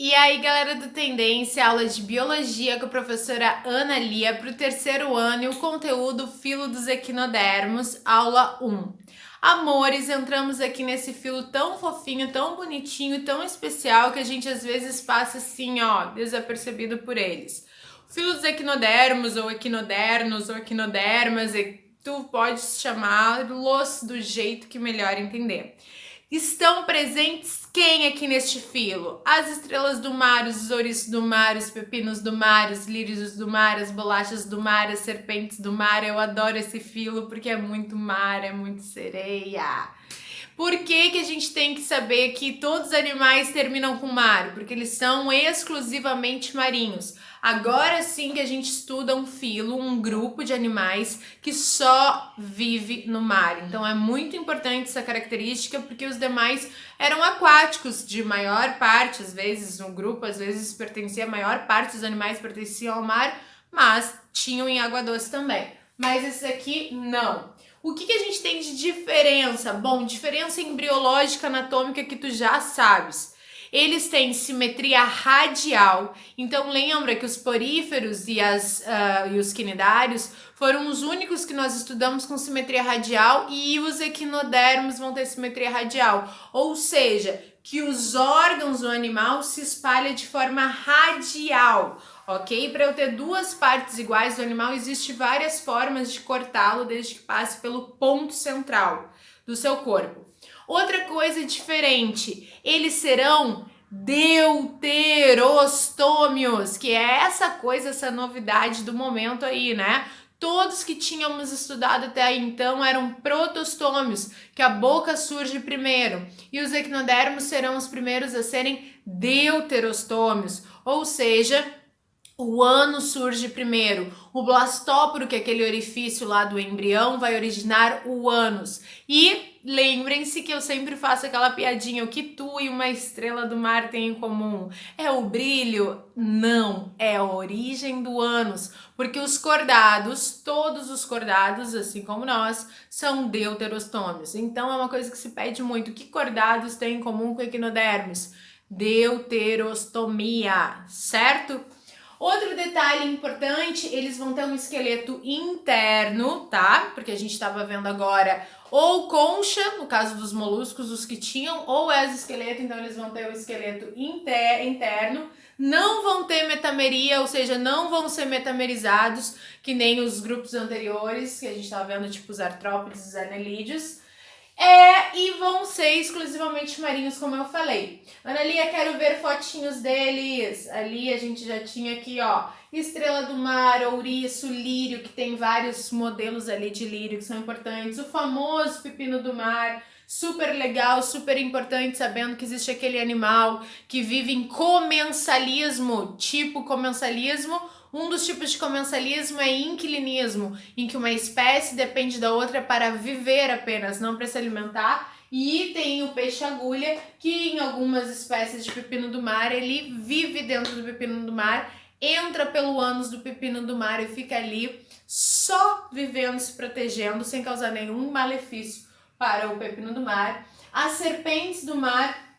E aí, galera do Tendência, aula de Biologia com a professora Ana Lia para o terceiro ano e o conteúdo Filo dos Equinodermos, aula 1. Amores, entramos aqui nesse filo tão fofinho, tão bonitinho, tão especial que a gente às vezes passa assim, ó, desapercebido por eles. O filo dos equinodermos, ou equinodernos, ou equinodermas, tu podes chamá-los do jeito que melhor entender. Estão presentes quem aqui neste filo? As estrelas do mar, os ouriços do mar, os pepinos do mar, os lírios do mar, as bolachas do mar, as serpentes do mar. Eu adoro esse filo porque é muito mar, é muito sereia. Por que a gente tem que saber que todos os animais terminam com mar? Porque eles são exclusivamente marinhos. Agora sim que a gente estuda um filo, um grupo de animais que só vive no mar. Então é muito importante essa característica porque os demais eram aquáticos de maior parte, às vezes um grupo, às vezes pertencia, a maior parte dos animais pertenciam ao mar, mas tinham em água doce também. Mas esses aqui não. O que a gente tem de diferença? Bom, diferença embriológica anatômica que tu já sabes. Eles têm simetria radial, então lembra que os poríferos e os quinidários foram os únicos que nós estudamos com simetria radial e os equinodermos vão ter simetria radial, ou seja, que os órgãos do animal se espalham de forma radial, ok? Para eu ter duas partes iguais do animal, existem várias formas de cortá-lo desde que passe pelo ponto central do seu corpo. Outra coisa diferente, eles serão deuterostômios, que é essa coisa, essa novidade do momento aí, né? Todos que tínhamos estudado até então eram protostômios, que a boca surge primeiro, e os equinodermos serão os primeiros a serem deuterostômios, ou seja, o ânus surge primeiro, o blastóporo, que é aquele orifício lá do embrião, vai originar o ânus. E lembrem-se que eu sempre faço aquela piadinha, o que tu e uma estrela do mar têm em comum? É o brilho? Não, é a origem do ânus, porque os cordados, todos os cordados, assim como nós, são deuterostômios. Então é uma coisa que se pede muito, que cordados têm em comum com equinodermos? Deuterostomia, certo? Outro detalhe importante, eles vão ter um esqueleto interno, tá? Porque a gente estava vendo agora ou concha, no caso dos moluscos, os que tinham, ou exoesqueleto, então eles vão ter o esqueleto interno. Não vão ter metameria, ou seja, não vão ser metamerizados, que nem os grupos anteriores, que a gente estava vendo, tipo os artrópodes e os anelídeos. E vão ser exclusivamente marinhos, como eu falei. Ana Lia, quero ver fotinhos deles. Ali a gente já tinha aqui, ó, estrela do mar, ouriço, lírio, que tem vários modelos ali de lírio que são importantes. O famoso pepino do mar, super legal, super importante, sabendo que existe aquele animal que vive em comensalismo, tipo comensalismo. Um dos tipos de comensalismo é inquilinismo, em que uma espécie depende da outra para viver apenas, não para se alimentar. E tem o peixe-agulha, que em algumas espécies de pepino do mar, ele vive dentro do pepino do mar, entra pelo ânus do pepino do mar e fica ali só vivendo, se protegendo, sem causar nenhum malefício para o pepino do mar. As serpentes do mar,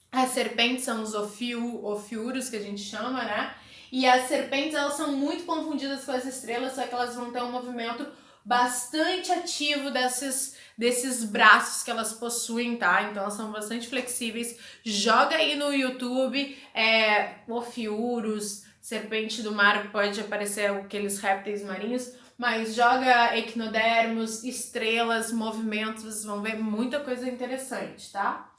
as serpentes são os ofiuros, que a gente chama, né? E as serpentes, elas são muito confundidas com as estrelas, só que elas vão ter um movimento bastante ativo desses braços que elas possuem, tá? Então elas são bastante flexíveis. Joga aí no YouTube, ofiuros, serpente do mar, pode aparecer aqueles répteis marinhos, mas joga equinodermos, estrelas, movimentos, vocês vão ver muita coisa interessante, tá?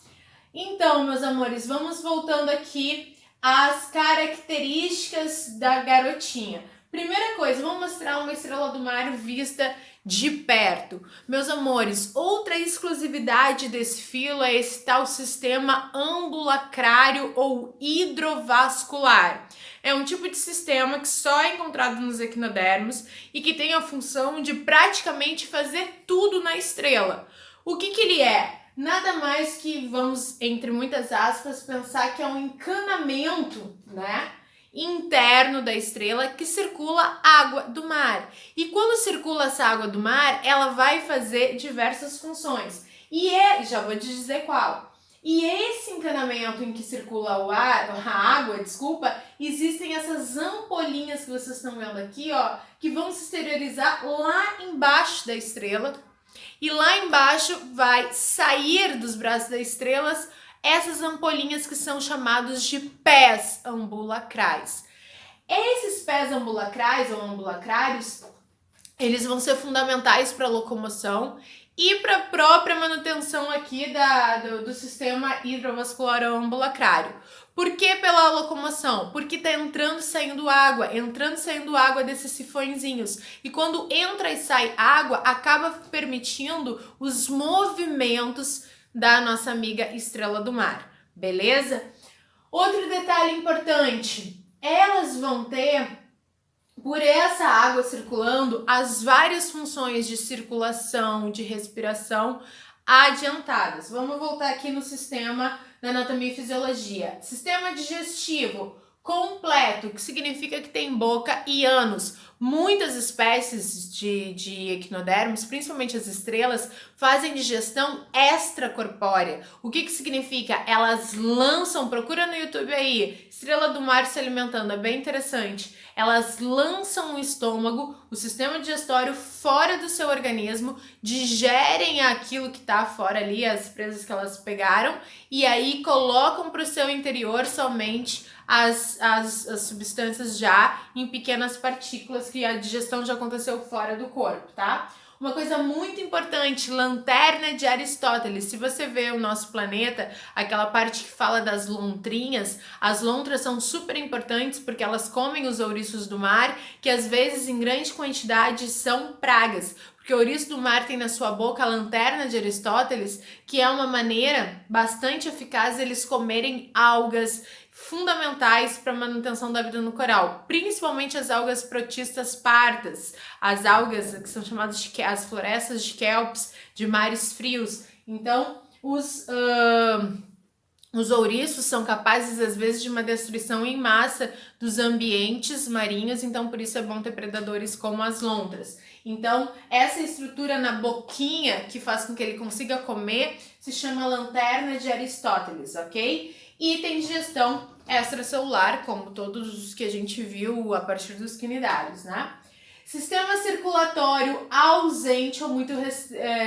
Então, meus amores, vamos voltando aqui as características da garotinha. Primeira coisa, vamos mostrar uma estrela do mar vista de perto. Meus amores, outra exclusividade desse filo é esse tal sistema ambulacrário ou hidrovascular. É um tipo de sistema que só é encontrado nos equinodermos e que tem a função de praticamente fazer tudo na estrela. O que ele é? Nada mais que, vamos, entre muitas aspas, pensar que é um encanamento, né, interno da estrela que circula água do mar. E quando circula essa água do mar, ela vai fazer diversas funções. Já vou te dizer qual. E esse encanamento em que circula a água, existem essas ampolinhas que vocês estão vendo aqui, ó, que vão se exteriorizar lá embaixo da estrela. E lá embaixo vai sair dos braços das estrelas essas ampolinhas que são chamados de pés ambulacrais. Esses pés ambulacrais ou ambulacrários, eles vão ser fundamentais para a locomoção e para a própria manutenção aqui do sistema hidrovascular ambulacrário. Por que pela locomoção? Porque tá entrando e saindo água desses sifõezinhos. E quando entra e sai água, acaba permitindo os movimentos da nossa amiga estrela do mar, beleza? Outro detalhe importante, elas vão ter, por essa água circulando, as várias funções de circulação, de respiração adiantadas. Vamos voltar aqui no sistema da anatomia e fisiologia. Sistema digestivo completo, que significa que tem boca e ânus. Muitas espécies de equinodermos, principalmente as estrelas, fazem digestão extracorpórea. O que significa? Elas lançam, procura no YouTube aí, estrela do mar se alimentando, é bem interessante. Elas lançam o estômago, o sistema digestório fora do seu organismo, digerem aquilo que está fora ali, as presas que elas pegaram, e aí colocam para o seu interior somente as substâncias já em pequenas partículas que a digestão já aconteceu fora do corpo, tá? Uma coisa muito importante, lanterna de Aristóteles. Se você vê o nosso planeta, aquela parte que fala das lontrinhas, as lontras são super importantes porque elas comem os ouriços do mar, que às vezes em grande quantidade são pragas. Porque o ouriço do mar tem na sua boca a lanterna de Aristóteles, que é uma maneira bastante eficaz de eles comerem algas fundamentais para a manutenção da vida no coral, principalmente as algas protistas pardas, as algas que são chamadas de as florestas de kelps de mares frios. Então, os ouriços são capazes, às vezes, de uma destruição em massa dos ambientes marinhos, então por isso é bom ter predadores como as lontras. Então, essa estrutura na boquinha que faz com que ele consiga comer se chama lanterna de Aristóteles, ok? E tem digestão extracelular, como todos os que a gente viu a partir dos quinidários, né? Sistema circulatório ausente ou muito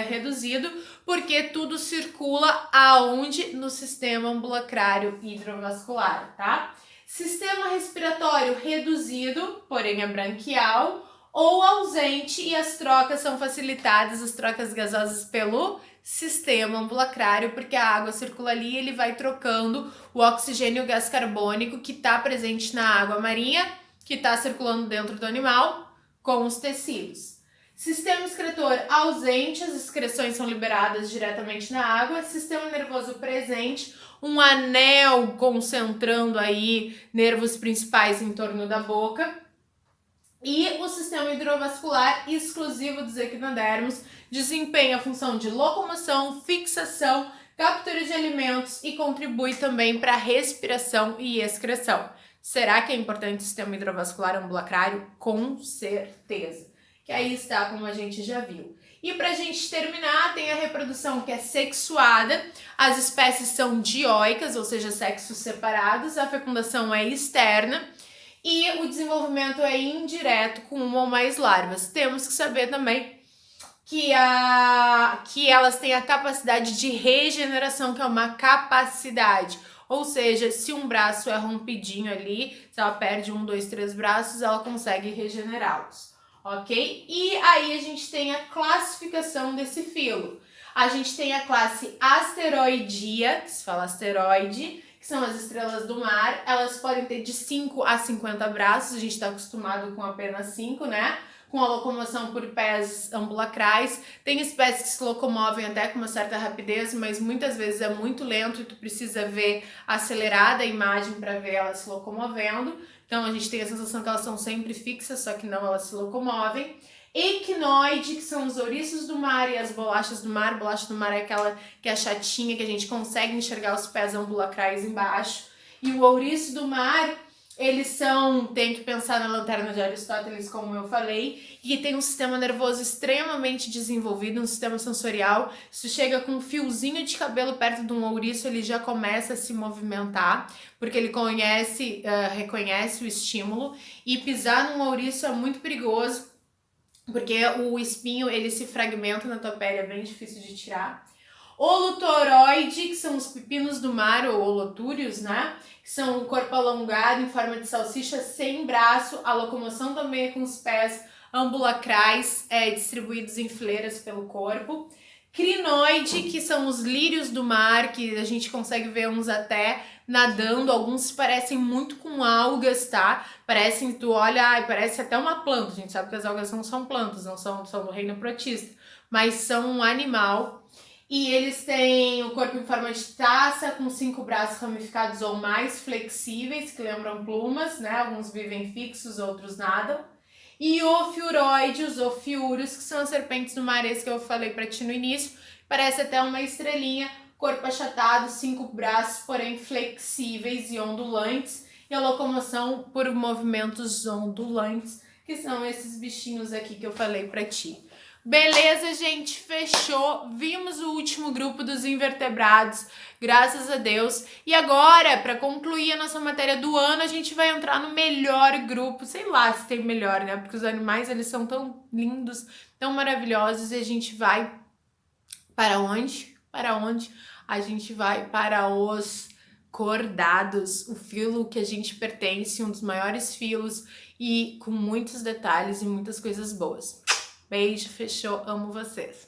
reduzido, porque tudo circula aonde? No sistema ambulacrário hidrovascular, tá? Sistema respiratório reduzido, porém é branquial, ou ausente, e as trocas são facilitadas, as trocas gasosas pelo sistema ambulacrário, porque a água circula ali e ele vai trocando o oxigênio e o gás carbônico que está presente na água marinha, que está circulando dentro do animal, com os tecidos. Sistema excretor ausente, as excreções são liberadas diretamente na água. Sistema nervoso presente, um anel concentrando aí nervos principais em torno da boca. E o sistema hidrovascular exclusivo dos equinodermos desempenha a função de locomoção, fixação, captura de alimentos e contribui também para a respiração e excreção. Será que é importante o sistema hidrovascular ambulacrário? Com certeza. Que aí está, como a gente já viu. E para a gente terminar, tem a reprodução que é sexuada. As espécies são dioicas, ou seja, sexos separados. A fecundação é externa. E o desenvolvimento é indireto com uma ou mais larvas. Temos que saber também que elas têm a capacidade de regeneração, que é uma capacidade. Ou seja, se um braço é rompidinho ali, se ela perde 1, 2, 3 braços, ela consegue regenerá-los, ok? E aí a gente tem a classificação desse filo. A gente tem a classe asteroidia, que se fala asteroide, que são as estrelas do mar. Elas podem ter de 5 a 50 braços, a gente está acostumado com apenas 5, né? Com a locomoção por pés ambulacrais. Tem espécies que se locomovem até com uma certa rapidez, mas muitas vezes é muito lento e tu precisa ver acelerada a imagem para ver elas se locomovendo. Então a gente tem a sensação que elas são sempre fixas, só que não, elas se locomovem. Equinoide, que são os ouriços do mar e as bolachas do mar. A bolacha do mar é aquela que é chatinha, que a gente consegue enxergar os pés ambulacrais embaixo. E o ouriço do mar tem que pensar na lanterna de Aristóteles, como eu falei, e tem um sistema nervoso extremamente desenvolvido, um sistema sensorial. Se chega com um fiozinho de cabelo perto de um ouriço, ele já começa a se movimentar, porque ele reconhece o estímulo, e pisar num ouriço é muito perigoso, porque o espinho ele se fragmenta na tua pele, é bem difícil de tirar. Holotoroide, que são os pepinos do mar, ou holotúrios, né? Que são um corpo alongado em forma de salsicha, sem braço, a locomoção também é com os pés ambulacrais, distribuídos em fileiras pelo corpo. Crinoide, que são os lírios do mar, que a gente consegue ver uns até nadando, alguns se parecem muito com algas, tá? Parecem, tu olha, parece até uma planta, a gente sabe que as algas não são plantas, não são do reino protista, mas são um animal. E eles têm o corpo em forma de taça, com 5 braços ramificados ou mais flexíveis, que lembram plumas, né? Alguns vivem fixos, outros nadam. E ofiuroide, os ofiuros, que são as serpentes do mar, esse que eu falei pra ti no início. Parece até uma estrelinha, corpo achatado, 5 braços, porém flexíveis e ondulantes. E a locomoção por movimentos ondulantes, que são esses bichinhos aqui que eu falei pra ti. Beleza, gente, fechou. Vimos o último grupo dos invertebrados, graças a Deus. E agora, para concluir a nossa matéria do ano, a gente vai entrar no melhor grupo. Sei lá se tem melhor, né? Porque os animais, eles são tão lindos, tão maravilhosos. E a gente vai para onde? Para onde? A gente vai para os cordados, o filo que a gente pertence, um dos maiores filos e com muitos detalhes e muitas coisas boas. Beijo, fechou, amo vocês.